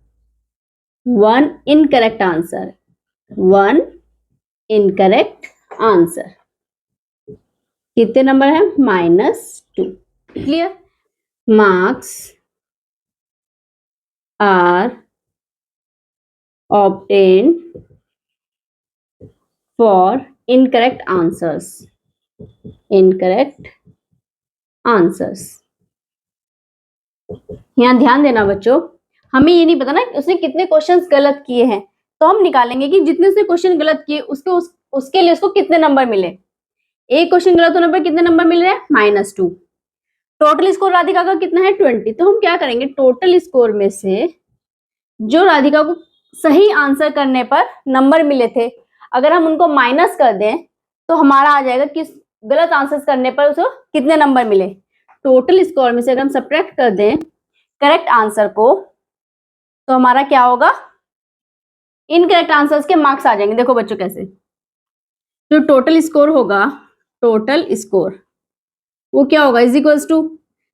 one incorrect answer. One incorrect answer. कितने नंबर है? -2. Clear? Marks are obtained for incorrect answers. Incorrect answers. यहाँ ध्यान देना बच्चों, हमें ये नहीं पता ना उसने कितने क्वेश्चंस गलत किए हैं, तो हम निकालेंगे कि जितने उसने क्वेश्चन गलत किए उसके लिए उसको कितने नंबर मिले। एक क्वेश्चन गलत होने पर कितने नंबर मिल रहे हैं? -2. टोटल स्कोर राधिका का कितना है? 20. तो हम क्या करेंगे, टोटल स्कोर में से जो राधिका को सही आंसर करने पर नंबर मिले थे, अगर हम उनको माइनस कर दें तो हमारा आ जाएगा कि गलत आंसर करने पर उसको कितने नंबर मिले। टोटल स्कोर में से अगर हम सब्ट्रैक्ट कर दें करेक्ट आंसर को, तो हमारा क्या होगा? इनकरेक्ट आंसर्स के मार्क्स आ जाएंगे। देखो बच्चों कैसे, जो टोटल स्कोर होगा, टोटल स्कोर वो क्या होगा? इज इक्वल्स टू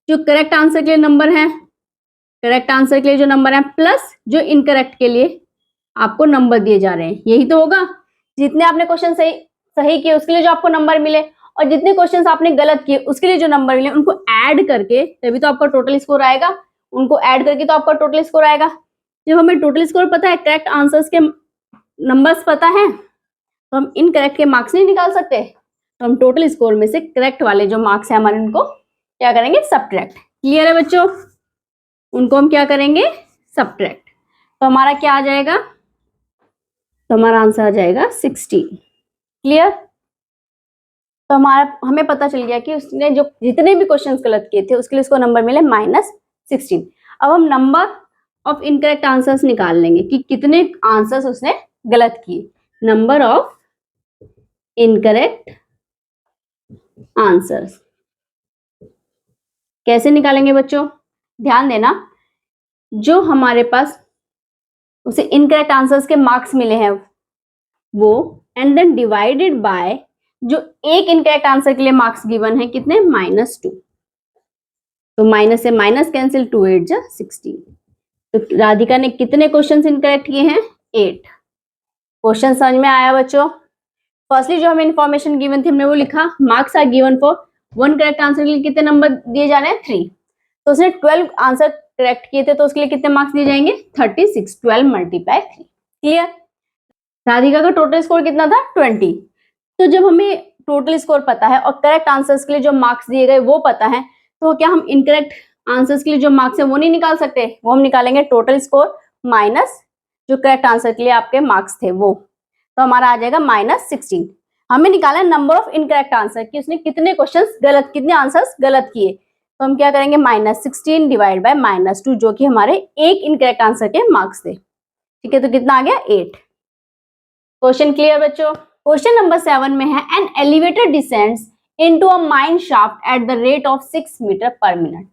जो करेक्ट आंसर के लिए नंबर है, करेक्ट आंसर के लिए जो नंबर है, प्लस जो इनकरेक्ट के लिए आपको नंबर दिए जा रहे हैं। यही तो होगा, जितने आपने क्वेश्चन सही किए उसके लिए जो आपको नंबर मिले, और जितने क्वेश्चंस आपने गलत किए उसके लिए जो नंबर मिले, उनको ऐड करके तभी तो आपका टोटल स्कोर आएगा। उनको ऐड करके तो आपका टोटल स्कोर आएगा। जब हमें टोटल स्कोर पता है, करेक्ट आंसर्स के नंबर्स पता है, तो हम इनकरेक्ट के मार्क्स नहीं निकाल सकते। तो हम टोटल स्कोर में से करेक्ट वाले जो मार्क्स है हमारे, उनको क्या करेंगे? सब्ट्रैक्ट। क्लियर है बच्चों? उनको हम क्या करेंगे? सब्ट्रैक्ट। तो हमारा क्या आ जाएगा? तो हमारा आंसर आ जाएगा 16। क्लियर? तो हमें पता चल गया कि उसने जो जितने भी क्वेश्चंस गलत किए थे उसके लिए उसको नंबर मिले -16। अब हम नंबर ऑफ इनकरेक्ट आंसर्स निकाल लेंगे कि कितने आंसर्स उसने गलत किए। नंबर ऑफ इनकरेक्ट आंसर्स कैसे निकालेंगे बच्चों? ध्यान देना, जो हमारे पास उसे इनकरेक्ट आंसर्स के मार्क्स मिले हैं वो, एंड देन डिवाइडेड बाय जो एक इनकरेक्ट आंसर के लिए मार्क्स गिवन है, कितने? -2। तो माइनस से माइनस कैंसिल, 2 8 जा 16। तो राधिका ने कितने क्वेश्चंस इनकरेक्ट किए हैं? 8। क्वेश्चन समझ में आया बच्चों? फर्स्टली जो हमें इन्फॉर्मेशन गिवन थी हमने वो लिखा, marks are given for one correct answer के लिए कितने नंबर दिए जा रहे हैं? 3। तो उसने 12 आंसर करेक्ट किए थे, तो उसके लिए कितने मार्क्स दिए जाएंगे? 36। 12 × 3। क्लियर? राधिका का टोटल स्कोर कितना था? 20। तो जब हमें टोटल स्कोर पता है और करेक्ट आंसर्स के लिए जो मार्क्स दिए गए वो पता है, तो क्या हम इनकरेक्ट आंसर्स के लिए जो मार्क्स है वो नहीं निकाल सकते? वो हम निकालेंगे टोटल स्कोर माइनस जो करेक्ट आंसर के लिए आपके मार्क्स थे वो। तो हमारा आ जाएगा -16। हमें निकाला नंबर ऑफ इनकरेक्ट आंसर कि उसने कितने क्वेश्चंस गलत, कितने आंसर्स गलत किए। तो हम क्या करेंगे? -16 डिवाइड बाय -2, जो कि हमारे एक इनकरेक्ट आंसर के मार्क्स थे। ठीक है, तो कितना आ गया? 8। क्वेश्चन क्लियर बच्चों? क्वेश्चन नंबर 7 में है, an elevator descends into a mine shaft at the rate of 6 metre per minute.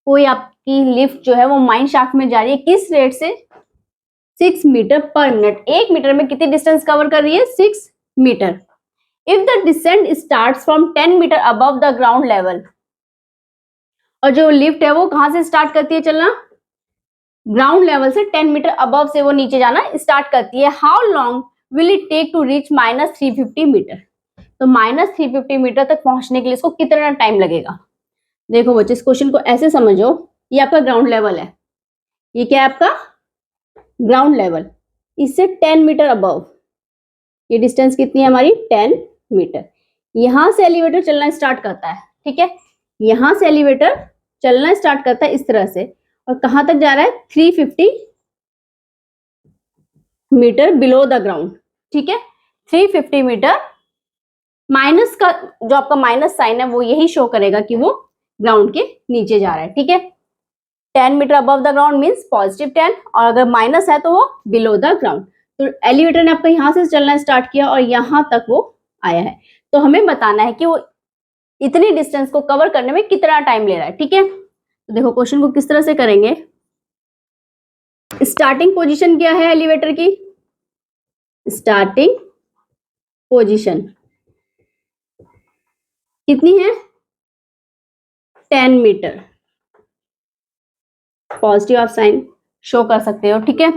कोई आपकी लिफ्ट जो है वो माइन शाफ्ट में जा रही है, किस रेट से? 6 मीटर पर मिनट। 1 मीटर में कितनी डिस्टेंस कवर कर रही है? 6 metre. If the descent start from 10 metre above the ground level, और जो लिफ्ट है वो कहां से स्टार्ट करती है चलना? ग्राउंड लेवल से 10 मीटर अबव से वो नीचे जाना स्टार्ट करती है। How long will it take to reach -350 metre? तो -350 मीटर तक पहुंचने के लिए इसको कितना टाइम लगेगा? देखो बच्चे, इस क्वेश्चन को ऐसे समझो, ये आपका ग्राउंड लेवल है, ये क्या है आपका? Ground level. इससे 10 मीटर अबव ये डिस्टेंस कितनी है हमारी? 10 मीटर। यहां से एलिवेटर चलना स्टार्ट करता है, ठीक है, यहां से एलिवेटर चलना स्टार्ट करता है इस तरह से, और कहां तक जा रहा है? 350 मीटर बिलो द ग्राउंड। ठीक है, 350 मीटर। माइनस का जो आपका माइनस साइन है वो यही शो करेगा कि वो ग्राउंड के नीचे जा रहा है। ठीक है, 10 metre above the ground means +10, और अगर माइनस है तो वो बिलो द ग्राउंड। तो एलिवेटर ने आपका यहां से चलना स्टार्ट किया और यहां तक वो आया है, तो हमें बताना है कि वो इतनी डिस्टेंस को कवर करने में कितना टाइम ले रहा है। ठीक है, तो देखो क्वेश्चन को किस तरह से करेंगे। स्टार्टिंग पोजीशन क्या है एलिवेटर की? स्टार्टिंग पोजीशन कितनी है? 10 मीटर। पॉजिटिव आप साइन शो कर सकते हो, ठीक है।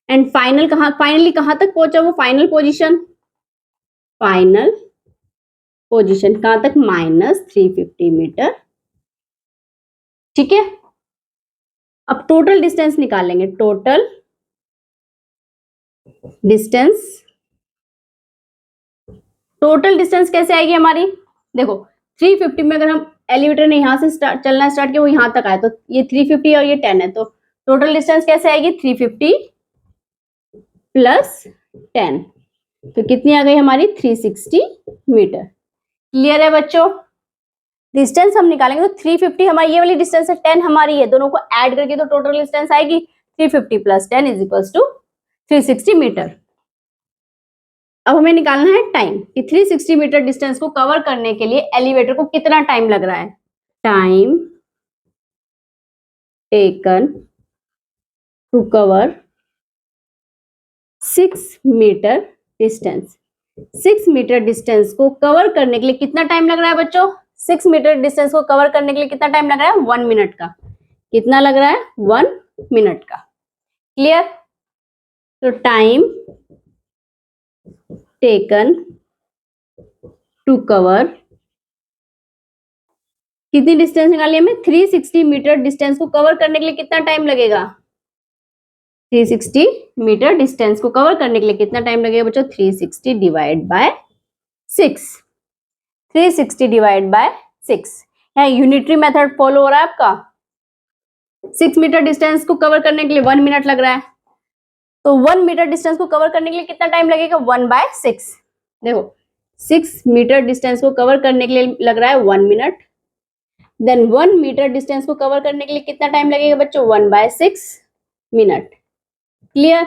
एंड फाइनली कहां तक पहुंचा वो फाइनल पोजीशन कहां तक, -350 मीटर, ठीक है। अब टोटल डिस्टेंस निकालेंगे, टोटल डिस्टेंस कैसे आएगी हमारी, देखो 350 में अगर हम एलिवेटर ने यहां से चलना स्टार्ट किया, वो यहां तक आया, तो ये 350 और ये 10 है, तो टोटल डिस्टेंस कैसे आएगी, 350 प्लस 10, तो कितनी आ गई हमारी 360 मीटर। क्लियर है बच्चों, डिस्टेंस हम निकालेंगे तो 350 हमारी ये वाली डिस्टेंस है, 10 हमारी है, दोनों को ऐड करके तो टोटल डिस्टेंस आएगी 350 plus 10 is equals to 360 metre. अब हमें निकालना है टाइम कि 360 मीटर डिस्टेंस को कवर करने के लिए एलिवेटर को कितना टाइम लग रहा है। Time taken to cover 6 metre distance, 6 metre distance को कवर करने के लिए कितना टाइम लग रहा है बच्चों, 6 मीटर डिस्टेंस को कवर करने के लिए कितना टाइम लग रहा है, 1 मिनट का। कितना लग रहा है, 1 मिनट का। क्लियर, तो टाइम टेकन टू कवर, कितनी डिस्टेंस निकाली हमें, 360 मीटर डिस्टेंस को कवर करने के लिए कितना टाइम लगेगा, 360 मीटर डिस्टेंस को कवर करने के लिए कितना टाइम लगेगा बच्चों, 360 डिवाइड बाय 6, 360 डिवाइड बाय 6। यहाँ यूनिटरी मेथड फॉलो हो रहा है आपका। 6 मीटर डिस्टेंस को कवर करने के लिए 1 मिनट लग रहा है, तो 1 मीटर डिस्टेंस को कवर करने के लिए कितना टाइम लगेगा, 1/6। देखो 6 मीटर डिस्टेंस को कवर करने के लिए लग रहा है 1 मिनट, देन 1 मीटर डिस्टेंस को कवर करने के लिए कितना टाइम लगेगा बच्चों, 1/6 मिनट। क्लियर,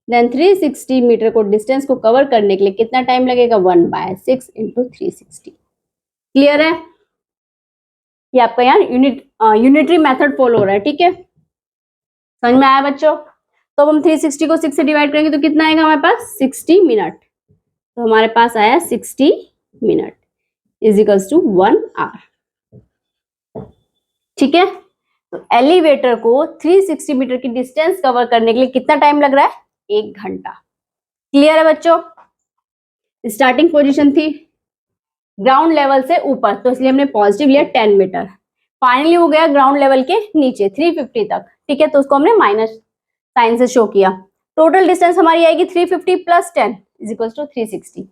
देन 360 मीटर को डिस्टेंस को कवर करने के लिए कितना टाइम लगेगा, 1/6 इंटू 360। क्लियर है, ये आपका यहाँ यूनिटरी मेथड फॉलो हो रहा है, ठीक है, समझ में आया बच्चों। तो अब हम 360 को 6 से डिवाइड करेंगे तो कितना आएगा हमारे पास, 60 मिनट, तो हमारे पास आया 60 minute is equals to 1 hour. ठीक है, तो एलिवेटर को 360 मीटर की डिस्टेंस कवर करने के लिए कितना टाइम लग रहा है, 1 घंटा। क्लियर है बच्चों, स्टार्टिंग पोजीशन थी ग्राउंड लेवल से ऊपर, तो इसलिए हमने पॉजिटिव लिया 10 मीटर, फाइनली हो गया ग्राउंड लेवल के नीचे 350 तक, ठीक है, तो उसको हमने माइनस साइन से शो किया। टोटल डिस्टेंस हमारी आएगी 350 प्लस 10 इज इक्वल टू 360।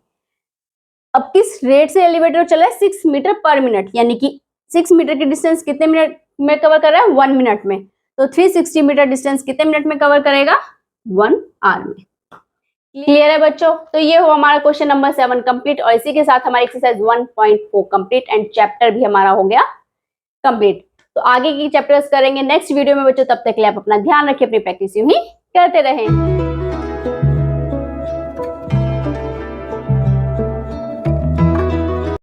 अब किस रेट से एलिवेटर चला है, 6 मीटर पर मिनट, यानी कि 6 मीटर की डिस्टेंस कितने मिनट में कवर कर रहा है, 1 मिनट में, तो 360 मीटर डिस्टेंस कितने मिनट में कवर करेगा, 1 आवर में। क्लियर है बच्चों, तो ये हो हमारा क्वेश्चन नंबर 7 कंप्लीट, और इसी के साथ हमारी एक्सरसाइज 1.4 कंप्लीट एंड चैप्टर भी हमारा हो गया कंप्लीट। तो आगे की चैप्टर्स करेंगे नेक्स्ट वीडियो में बच्चों, तब तक के लिए आप अपना ध्यान रखिए, अपनी प्रैक्टिस यूं ही करते रहें।